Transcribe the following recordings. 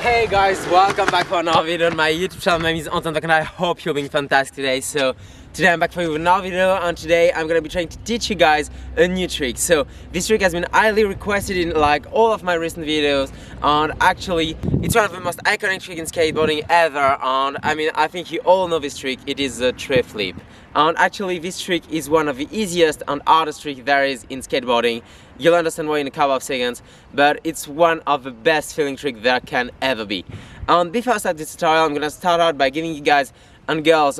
Hey guys, welcome back for another video on my YouTube channel. My name is Antoine and I hope you're being fantastic today. So today I'm back for you with another video, and today I'm gonna be trying to teach you guys a new trick. So this trick has been highly requested in like all of my recent videos, and actually it's one of the most iconic tricks in skateboarding ever. And I mean, I think you all know this trick. It is the TREFLIP. And actually this trick is one of the easiest and hardest tricks there is in skateboarding. You'll understand why in a couple of seconds, but it's one of the best feeling tricks there can ever be. And before I start this tutorial, I'm gonna start out by giving you guys and girls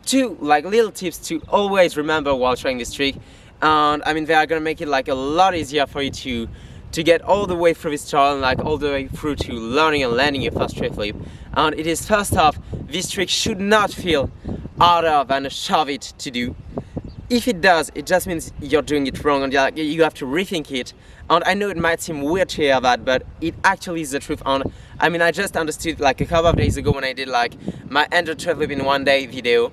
two like little tips to always remember while trying this trick. And I mean, they are gonna make it like a lot easier for you to get all the way through this tutorial and like all the way through to learning and landing your first TREFLIP. And it is, first off, this trick should not feel harder than a shove it to do. If it does, it just means you're doing it wrong and you have to rethink it. And I know it might seem weird to hear that, but it actually is the truth. And I mean, I just understood like a couple of days ago when I did like my Untitled Chapter in one day video.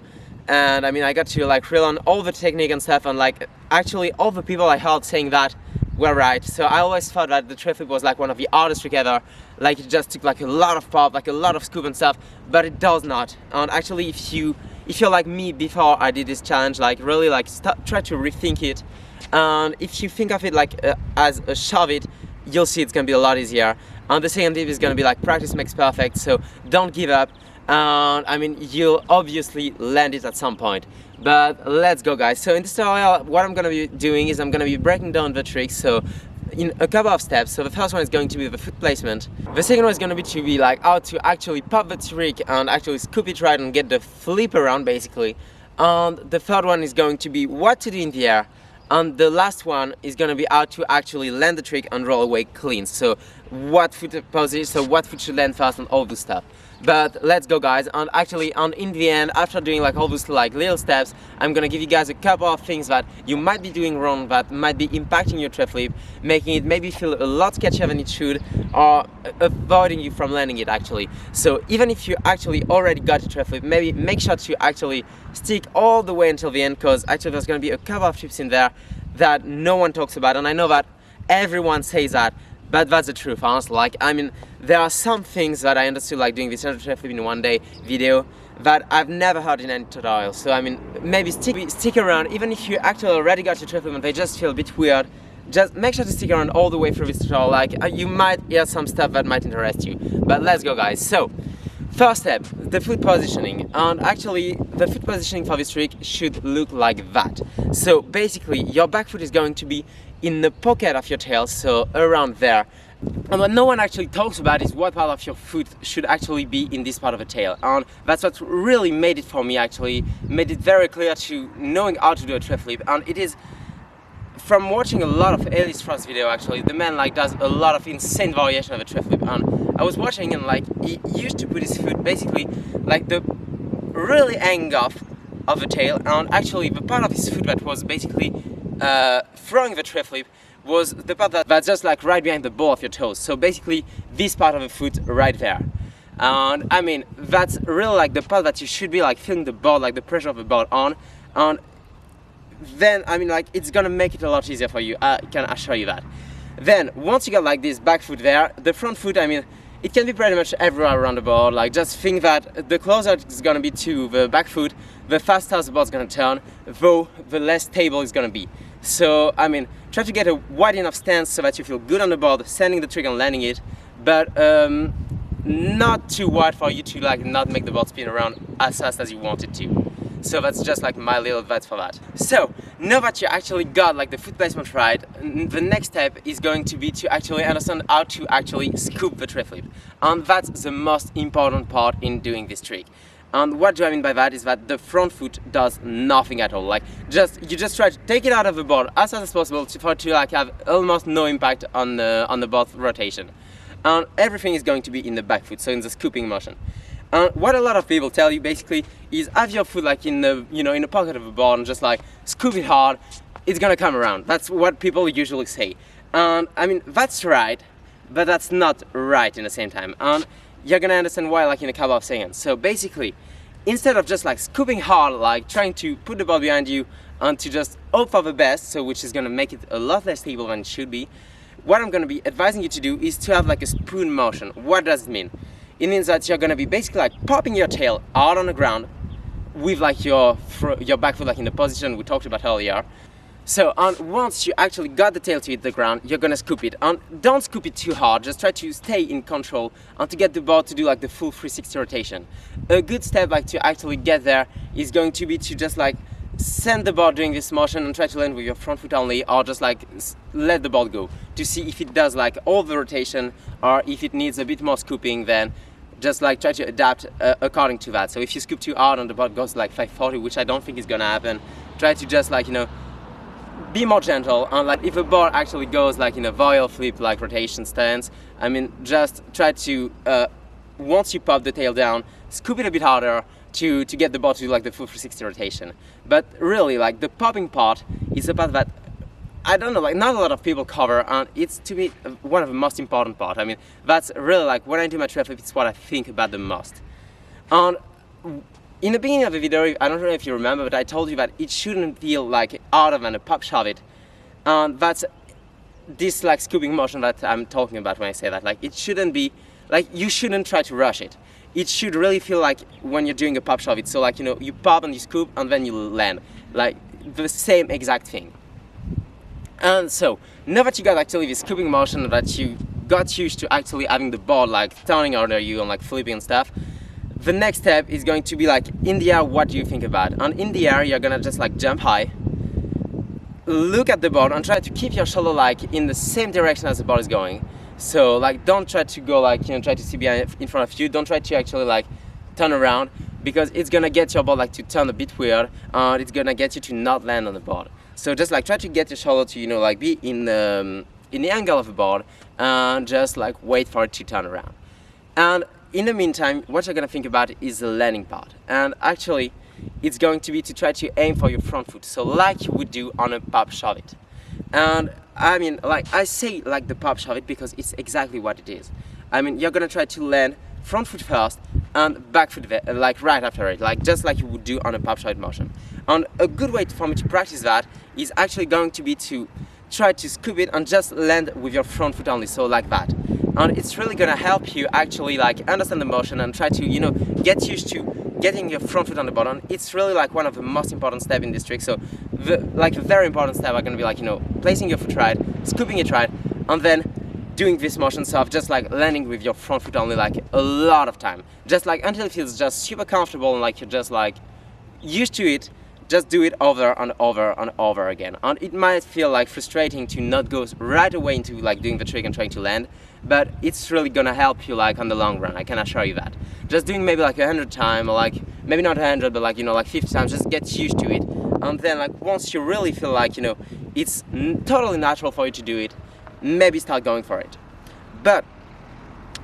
And I mean, I got to like relearn all the technique and stuff, and like actually all the people I heard saying that were right. So I always thought that the TREFLIP was like one of the hardest trick ever. Like it just took like a lot of pop, like a lot of scoop and stuff, but it does not. And actually if you're like me before I did this challenge, like really like try to rethink it, and if you think of it like as a shove it, you'll see it's gonna be a lot easier. And the second tip is gonna be like practice makes perfect, so don't give up. And I mean, you'll obviously land it at some point. But let's go guys. So in this tutorial, what I'm gonna be doing is I'm gonna be breaking down the tricks, so in a couple of steps. So the first one is going to be the foot placement. The second one is going to be like how to actually pop the trick and actually scoop it right and get the flip around basically. And the third one is going to be what to do in the air. And the last one is going to be how to actually land the trick and roll away clean. So what foot position, so what foot should land first and all this stuff. But let's go guys. And actually in the end, after doing like all those like little steps, I'm gonna give you guys a couple of things that you might be doing wrong that might be impacting your TREFLIP, making it maybe feel a lot sketchier than it should, or avoiding you from landing it actually. So even if you actually already got your TREFLIP, maybe make sure to actually stick all the way until the end, because actually there's gonna be a couple of tips in there that no one talks about, and I know that everyone says that, but that's the truth, honestly. Like, I mean, there are some things that I understood like doing this TREFLIP in one day video that I've never heard in any tutorial. So I mean, maybe stick around, even if you actually already got your TREFLIP and they just feel a bit weird, just make sure to stick around all the way through this tutorial. Like, you might hear some stuff that might interest you. But let's go guys. So, first step, the foot positioning. And actually, the foot positioning for this trick should look like that. So basically, your back foot is going to be in the pocket of your tail, so around there. And what no one actually talks about is what part of your foot should actually be in this part of the tail. And that's what really made it for me, actually. Made it very clear to knowing how to do a TREFLIP. And it is from watching a lot of Ellis Frost video actually. The man like does a lot of insane variation of a TREFLIP. And I was watching and like he used to put his foot basically like the really end off of the tail, and actually the part of his foot that was basically throwing the TREFLIP was the part that's just like right behind the ball of your toes. So basically this part of the foot right there. And I mean, that's really like the part that you should be like feeling the board, like the pressure of the board on. And then I mean, like, it's gonna make it a lot easier for you, I can assure you that. Then once you got like this back foot there, the front foot, I mean, it can be pretty much everywhere around the board. Like, just think that the closer it's gonna be to the back foot, the faster the board's gonna turn, though the less stable it's gonna be. So I mean, try to get a wide enough stance so that you feel good on the board, sending the trick and landing it, but not too wide for you to like not make the board spin around as fast as you want it to. So that's just like my little advice for that. So now that you actually got like the foot placement right, the next step is going to be to actually understand how to actually scoop the TREFLIP. And that's the most important part in doing this trick. And what do I mean by that is that the front foot does nothing at all. Like, you just try to take it out of the board as fast as possible for it to like have almost no impact on the board rotation. And everything is going to be in the back foot, so in the scooping motion. What a lot of people tell you basically is have your foot like in the, you know, in the pocket of the board and just like scoop it hard, it's gonna come around. That's what people usually say. And I mean, that's right, but that's not right in the same time. And you're gonna understand why like in a couple of seconds. So basically, instead of just like scooping hard, like trying to put the ball behind you and to just hope for the best, so which is gonna make it a lot less stable than it should be, what I'm gonna be advising you to do is to have like a spoon motion. What does it mean? It means that you're gonna be basically like popping your tail out on the ground with like your back foot like in the position we talked about earlier. So once you actually got the tail to hit the ground, you're gonna scoop it. Don't scoop it too hard, just try to stay in control and to get the board to do like the full 360 rotation. A good step like to actually get there is going to be to just like send the board doing this motion and try to land with your front foot only, or just like let the board go to see if it does like all the rotation or if it needs a bit more scooping. Then just like try to adapt according to that. So if you scoop too hard and the board goes like 540, which I don't think is gonna happen, try to just like, you know, be more gentle. And like if a board actually goes like in a voile flip like rotation stance, I mean, just try to once you pop the tail down, scoop it a bit harder to get the board to do like the full 360 rotation. But really, like the popping part is a part that I don't know, like not a lot of people cover, and it's to me one of the most important part. I mean, that's really like when I do my TREFLIP, it's what I think about the most. And in the beginning of the video, I don't know if you remember, but I told you that it shouldn't feel like harder than a pop shove it. And that's this like scooping motion that I'm talking about when I say that. Like it shouldn't be, like you shouldn't try to rush it. It should really feel like when you're doing a pop shove it. So like, you know, you pop and you scoop and then you land. Like the same exact thing. And so, now that you got actually this scooping motion, that you got used to actually having the board like turning under you and like flipping and stuff, the next step is going to be like, in the air, what do you think about? And in the air, you're gonna just like jump high, look at the board and try to keep your shoulder like in the same direction as the board is going. So like, don't try to go like, you know, try to see behind in front of you. Don't try to actually like turn around, because it's gonna get your board like to turn a bit weird, and it's gonna get you to not land on the board. So just like try to get your shoulder to, you know, like be in the angle of the board, and just like wait for it to turn around. And in the meantime, what you're gonna think about is the landing part. And actually, it's going to be to try to aim for your front foot, so like you would do on a pop shove it. And I mean, like I say like the pop shove it because it's exactly what it is. I mean, you're gonna try to land front foot first and back foot like right after it, like just like you would do on a pop shove it motion. And a good way for me to practice that is actually going to be to try to scoop it and just land with your front foot only, so like that. And it's really gonna help you actually like understand the motion and try to, you know, get used to getting your front foot on the board. And it's really like one of the most important steps in this trick. So the like a very important step are gonna be like, you know, placing your foot right, scooping it right, and then doing this motion so of just like landing with your front foot only like a lot of time, just like until it feels just super comfortable and like you're just like used to it. Just do it over and over and over again. And it might feel like frustrating to not go right away into like doing the trick and trying to land, but it's really gonna help you like on the long run, I can assure you that. Just doing maybe like 100 times, or like maybe not 100, but like, you know, like 50 times, just get used to it. And then like once you really feel like, you know, it's totally natural for you to do it, maybe start going for it. But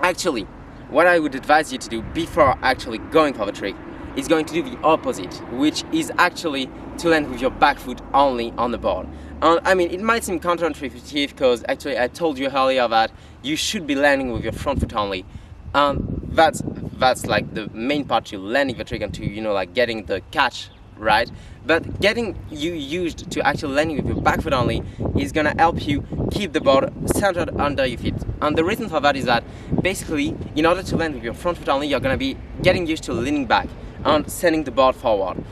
actually, what I would advise you to do before actually going for the trick is going to do the opposite, which is actually to land with your back foot only on the board. I mean, it might seem counterintuitive because actually I told you earlier that you should be landing with your front foot only. That's like the main part to landing the trick and to, you know, like getting the catch right. But getting you used to actually landing with your back foot only is gonna help you keep the board centered under your feet. And the reason for that is that basically, in order to land with your front foot only, you're gonna be getting used to leaning back and sending the board forward.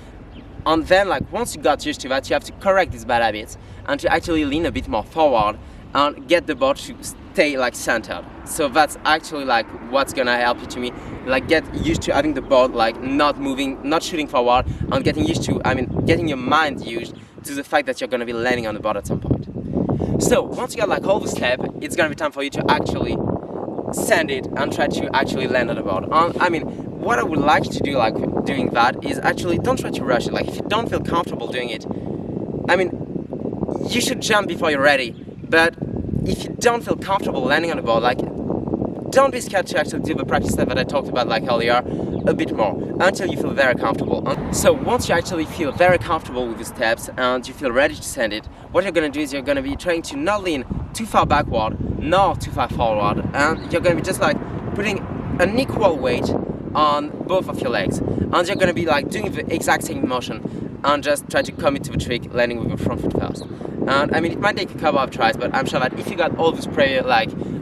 And then like once you got used to that, you have to correct these bad habits and to actually lean a bit more forward and get the board to stay like centered. So that's actually like what's gonna help you to me, like get used to having the board like not moving, not shooting forward, and getting used to, I mean, getting your mind used to the fact that you're gonna be landing on the board at some point. So once you got like all the step, it's gonna be time for you to actually send it and try to actually land on the board. I mean, what I would like to do like doing that is actually don't try to rush it. Like if you don't feel comfortable doing it, I mean, you should jump before you're ready. But if you don't feel comfortable landing on the board, like don't be scared to actually do the practice step that I talked about like earlier a bit more until you feel very comfortable. So once you actually feel very comfortable with the steps and you feel ready to send it, what you're gonna do is you're gonna be trying to not lean too far backward nor too far forward, and you're gonna be just like putting an equal weight on both of your legs, and you're gonna be like doing the exact same motion and just try to commit to the trick landing with your front foot first. And I mean, it might take a couple of tries, but I'm sure that if you got all those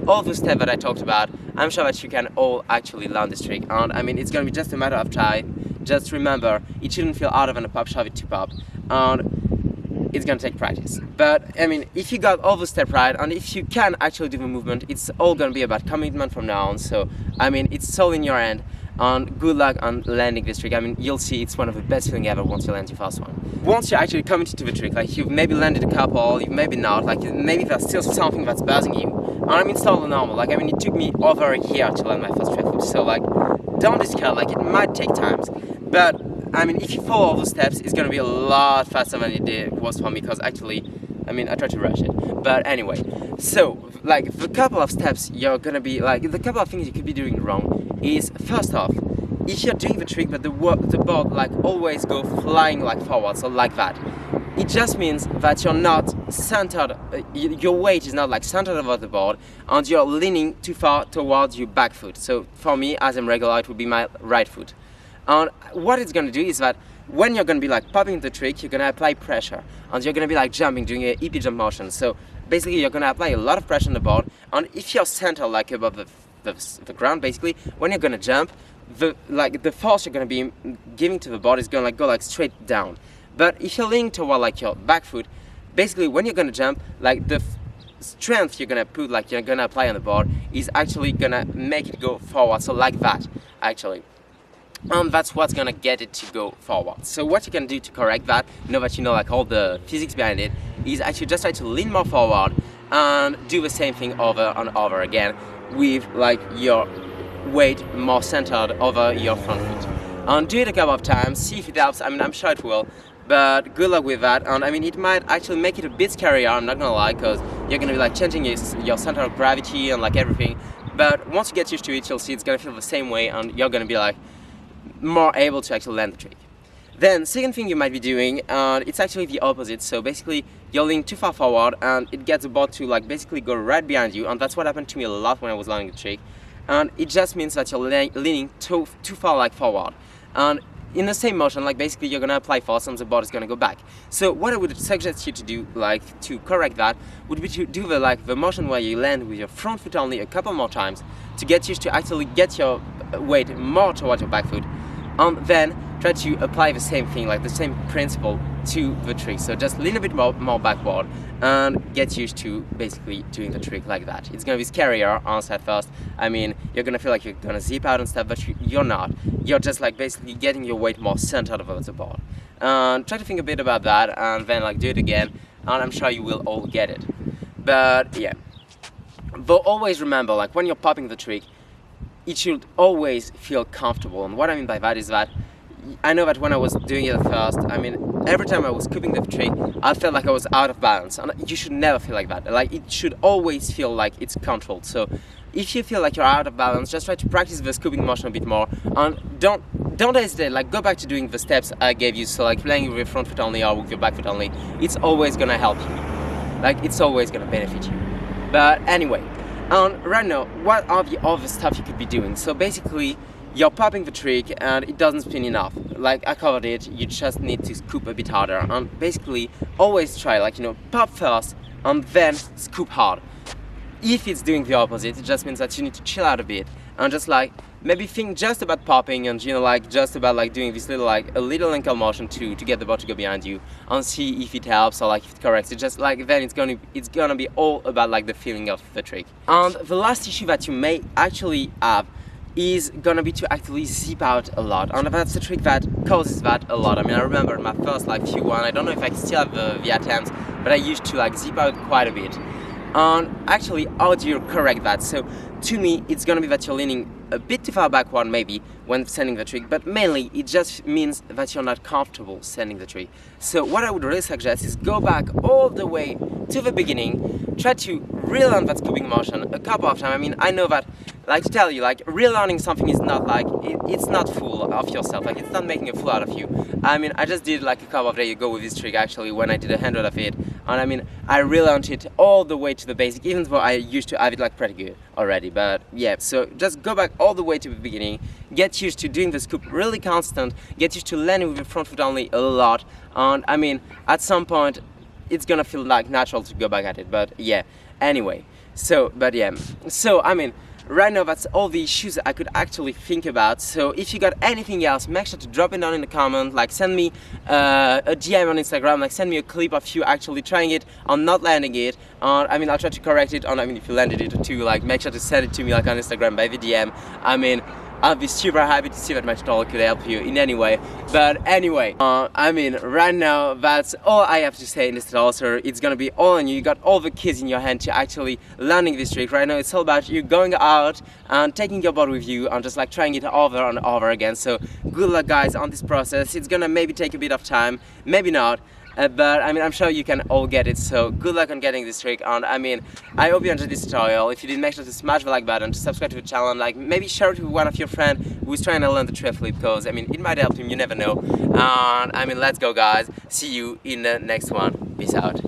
all those steps that I talked about, I'm sure that you can all actually learn this trick. And I mean, it's gonna be just a matter of time. Just remember, it shouldn't feel harder than a pop shove it to pop. And it's gonna take practice. But I mean, if you got all the steps right, and if you can actually do the movement, it's all gonna be about commitment from now on. So I mean, it's all in your hand. And good luck on landing this trick. I mean, you'll see it's one of the best feelings ever once you land your first one. Once you're actually committed to the trick, like you've maybe landed a couple, you've maybe not, like maybe there's still something that's buzzing you. And I mean, it's totally normal. Like I mean, it took me over a year to land my first TREFLIP. So like, don't be scared. Like it might take times, but I mean, if you follow all those steps, it's gonna be a lot faster than it was for me. Because actually, I mean, I tried to rush it. But anyway, so like the couple of steps you're gonna be like, the couple of things you could be doing wrong is, first off, if you're doing the trick but the board like always go flying like forward, so like that, it just means that you're not centered, your weight is not like centered over the board, and you're leaning too far towards your back foot. So for me, as I'm regular, it would be my right foot. And what it's gonna do is that when you're gonna be like popping the trick, you're gonna apply pressure, and you're gonna be like jumping, doing a hippie jump motion. So basically, you're gonna apply a lot of pressure on the board, and if you're centered like above the ground, basically, when you're gonna jump, the force you're gonna be giving to the board is gonna like go like straight down. But if you're leaning toward like your back foot, basically when you're gonna jump, like the strength you're gonna put, like you're gonna apply on the board, is actually gonna make it go forward. So like that, actually. And that's what's gonna get it to go forward. So what you can do to correct that, now that you know like all the physics behind it, is actually just try to lean more forward and do the same thing over and over again, with like your weight more centered over your front foot. And do it a couple of times, see if it helps. I mean, I'm sure it will, but good luck with that. And I mean, it might actually make it a bit scarier, I'm not gonna lie, because you're gonna be like changing your center of gravity and like everything. But once you get used to it, you'll see it's gonna feel the same way, and you're gonna be like more able to actually land the trick. Then, second thing you might be doing, it's actually the opposite. So basically, you're leaning too far forward, and it gets the board to like basically go right behind you, and that's what happened to me a lot when I was landing the trick. And it just means that you're leaning too far like forward. And in the same motion, like basically you're gonna apply force and the board is gonna go back. So what I would suggest you to do, like to correct that, would be to do the motion where you land with your front foot only a couple more times, to get used to actually get your weight more towards your back foot, and then try to apply the same thing, like the same principle to the trick. So just lean a bit more backward and get used to basically doing the trick like that. It's gonna be scarier honestly at first. I mean, you're gonna feel like you're gonna zip out and stuff, but you're not. You're just like basically getting your weight more centered over the board. And try to think a bit about that, and then like do it again, and I'm sure you will all get it. But yeah, but always remember, like when you're popping the trick, it should always feel comfortable. And what I mean by that is that I know that when I was doing it at first, I mean, every time I was scooping the trick, I felt like I was out of balance. And you should never feel like that. Like, it should always feel like it's controlled. So if you feel like you're out of balance, just try to practice the scooping motion a bit more. And don't hesitate, like go back to doing the steps I gave you. So like playing with your front foot only or with your back foot only, it's always gonna help you. Like, it's always gonna benefit you. But anyway, right now, what are the other stuff you could be doing? So basically, you're popping the trick and it doesn't spin enough. Like I covered it, you just need to scoop a bit harder. And basically, always try, like, you know, pop first and then scoop hard. If it's doing the opposite, it just means that you need to chill out a bit and just like maybe think just about popping, and you know, like just about like doing this little like a little ankle motion to get the board to go behind you, and see if it helps or like if it corrects it. Just like then it's gonna be all about like the feeling of the trick. And the last issue that you may actually have is gonna be to actually zip out a lot, and that's the trick that causes that a lot. I mean, I remember my first like few one, I don't know if I still have the attempts, but I used to like zip out quite a bit. And actually, how do you correct that? So to me, it's gonna be that you're leaning a bit too far backward maybe when sending the trick, but mainly it just means that you're not comfortable sending the trick. So what I would really suggest is go back all the way to the beginning, try to relearn that scooping motion a couple of times. I mean, I know that, like, to tell you, like, relearning something is not like, it's not full of yourself, like, it's not making a fool out of you. I mean, I just did like a couple of days ago with this trick actually, when I did 100 of it, and I mean, I relearned it all the way to the basic, even though I used to have it like pretty good already. But yeah, so just go back all the way to the beginning, get used to doing the scoop really constant, get used to landing with your front foot only a lot, and I mean, at some point, it's gonna feel like natural to go back at it. But yeah, anyway, so I mean, right now that's all the issues I could actually think about. So if you got anything else, make sure to drop it down in the comment, like send me a DM on Instagram, like send me a clip of you actually trying it or not landing it. I mean, I'll try to correct it, I mean, if you landed it too, like make sure to send it to me like on Instagram by the DM. I mean, I'll be super happy to see that my tutorial could help you in any way. But anyway, I mean, right now, that's all I have to say in this tutorial. So it's gonna be all on you. You got all the keys in your hand to actually learning this trick. Right now, it's all about you going out and taking your board with you and just like trying it over and over again. So good luck, guys, on this process. It's gonna maybe take a bit of time, maybe not. But I mean, I'm sure you can all get it, so good luck on getting this trick. And I mean, I hope you enjoyed this tutorial. If you did, make sure to smash the like button, to subscribe to the channel, and like maybe share it with one of your friends who's trying to learn the TREFLIP, because I mean, it might help him, you never know. And I mean, let's go, guys. See you in the next one. Peace out.